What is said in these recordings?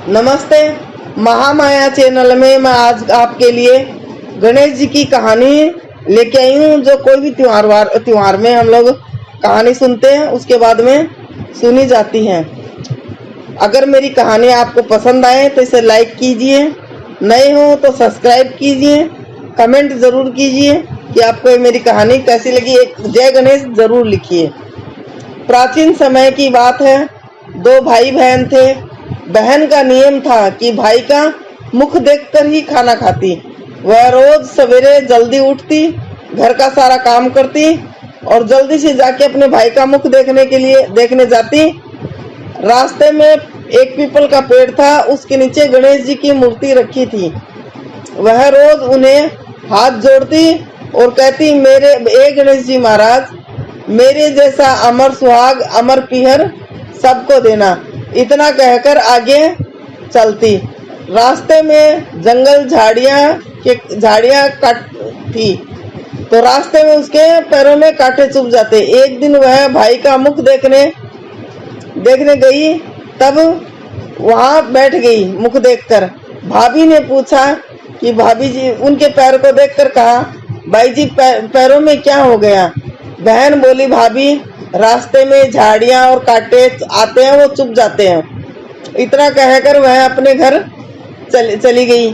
नमस्ते। महामाया चैनल में मैं आज आपके लिए गणेश जी की कहानी लेके आई हूँ, जो कोई भी त्योहार में हम लोग कहानी सुनते हैं, उसके बाद में सुनी जाती है। अगर मेरी कहानी आपको पसंद आए तो इसे लाइक कीजिए, नए हो तो सब्सक्राइब कीजिए, कमेंट ज़रूर कीजिए कि आपको मेरी कहानी कैसी लगी। एक जय गणेश ज़रूर लिखिए। प्राचीन समय की बात है, दो भाई बहन थे। बहन का नियम था कि भाई का मुख देखकर ही खाना खाती। वह रोज सवेरे जल्दी उठती, घर का सारा काम करती और जल्दी से जाके अपने भाई का मुख देखने जाती। रास्ते में एक पीपल का पेड़ था, उसके नीचे गणेश जी की मूर्ति रखी थी। वह रोज उन्हें हाथ जोड़ती और कहती, ए गणेश जी महाराज, मेरे जैसा अमर सुहाग अमर पीहर सबको देना। इतना कहकर आगे चलती। रास्ते में जंगल झाड़ियां काट थी, तो रास्ते में उसके पैरों में कांटे चुभ जाते। एक दिन वह भाई का मुख देखने गई, तब वहां बैठ गई। मुख देखकर भाभी ने पूछा कि भाभी जी, उनके पैर को देखकर कहा, भाई जी पैरों में क्या हो गया? बहन बोली, भाभी रास्ते में झाड़ियां और कांटे आते हैं, वो चुभ जाते हैं। इतना कहकर वह अपने घर चली गई।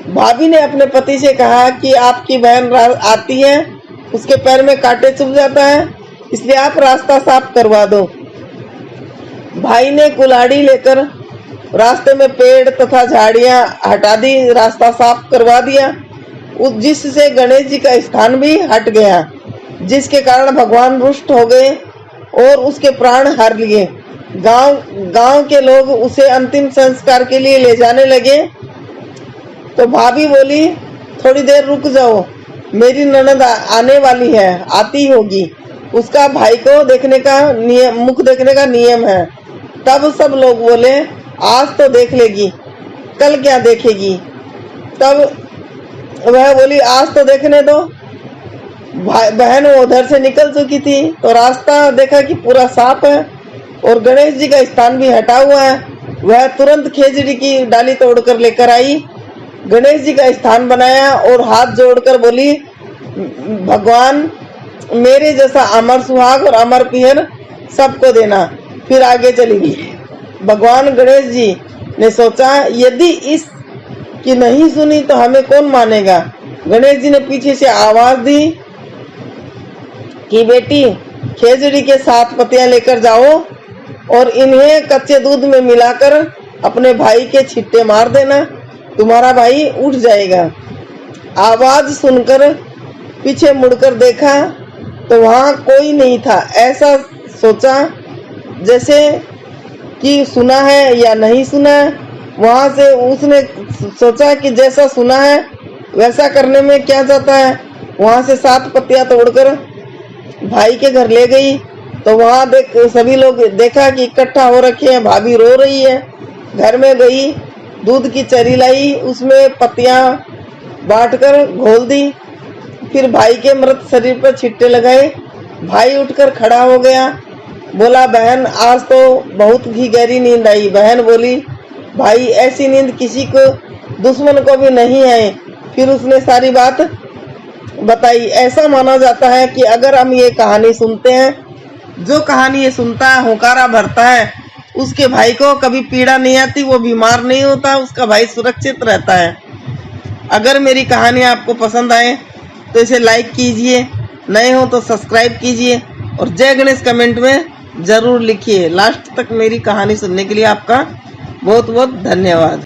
भाभी ने अपने पति से कहा कि आपकी बहन आती है, उसके पैर में कांटे चुभ जाता है, इसलिए आप रास्ता साफ करवा दो। भाई ने कुल्हाड़ी लेकर रास्ते में पेड़ तथा झाड़ियां हटा दी, रास्ता साफ करवा दिया, जिससे गणेश जी का स्थान भी हट गया, जिसके कारण भगवान रुष्ट हो गए और उसके प्राण हर लिए। गांव के लोग उसे अंतिम संस्कार के लिए ले जाने लगे। तो भाभी बोली, थोड़ी देर रुक जाओ, मेरी ननद आने वाली है, आती होगी, उसका भाई को मुख देखने का नियम है। तब सब लोग बोले, आज तो देख लेगी, कल क्या देखेगी? तब वह बोली, आज तो देखने दो। बहन उधर से निकल चुकी थी, तो रास्ता देखा कि पूरा साफ है और गणेश जी का स्थान भी हटा हुआ है। वह तुरंत खेजड़ी की डाली तोड़कर लेकर आई, गणेश जी का स्थान बनाया और हाथ जोड़कर बोली, भगवान मेरे जैसा अमर सुहाग और अमर पीहर सबको देना। फिर आगे चली गई। भगवान गणेश जी ने सोचा, यदि इसकी नहीं सुनी तो हमें कौन मानेगा। गणेश जी ने पीछे से आवाज दी कि बेटी, खेजड़ी के 7 पत्तियां लेकर जाओ और इन्हें कच्चे दूध में मिलाकर अपने भाई के छिट्टे मार देना, तुम्हारा भाई उठ जाएगा। आवाज सुनकर पीछे मुड़कर देखा तो वहां कोई नहीं था। ऐसा सोचा जैसे कि सुना है या नहीं सुना। वहां से उसने सोचा कि जैसा सुना है वैसा करने में क्या जाता है। वहां से 7 पत्तियां तोड़कर भाई के घर ले गई, तो वहां सभी लोग देखा कि इकट्ठा हो रखे हैं, भाभी रो रही है। घर में गई, दूध की चरी लाई, उसमें पत्तियां बांटकर घोल दी, फिर भाई के मृत शरीर पर छिट्टे लगाए। भाई उठकर खड़ा हो गया, बोला, बहन आज तो बहुत ही गहरी नींद आई। बहन बोली, भाई ऐसी नींद किसी को, दुश्मन को भी नहीं आई। फिर उसने सारी बात बताई। ऐसा माना जाता है कि अगर हम ये कहानी सुनते हैं, जो कहानी ये सुनता है, होकारा भरता है, उसके भाई को कभी पीड़ा नहीं आती, वो बीमार नहीं होता, उसका भाई सुरक्षित रहता है। अगर मेरी कहानी आपको पसंद आए तो इसे लाइक कीजिए, नए हो तो सब्सक्राइब कीजिए और जय गणेश कमेंट में जरूर लिखिए। लास्ट तक मेरी कहानी सुनने के लिए आपका बहुत बहुत धन्यवाद।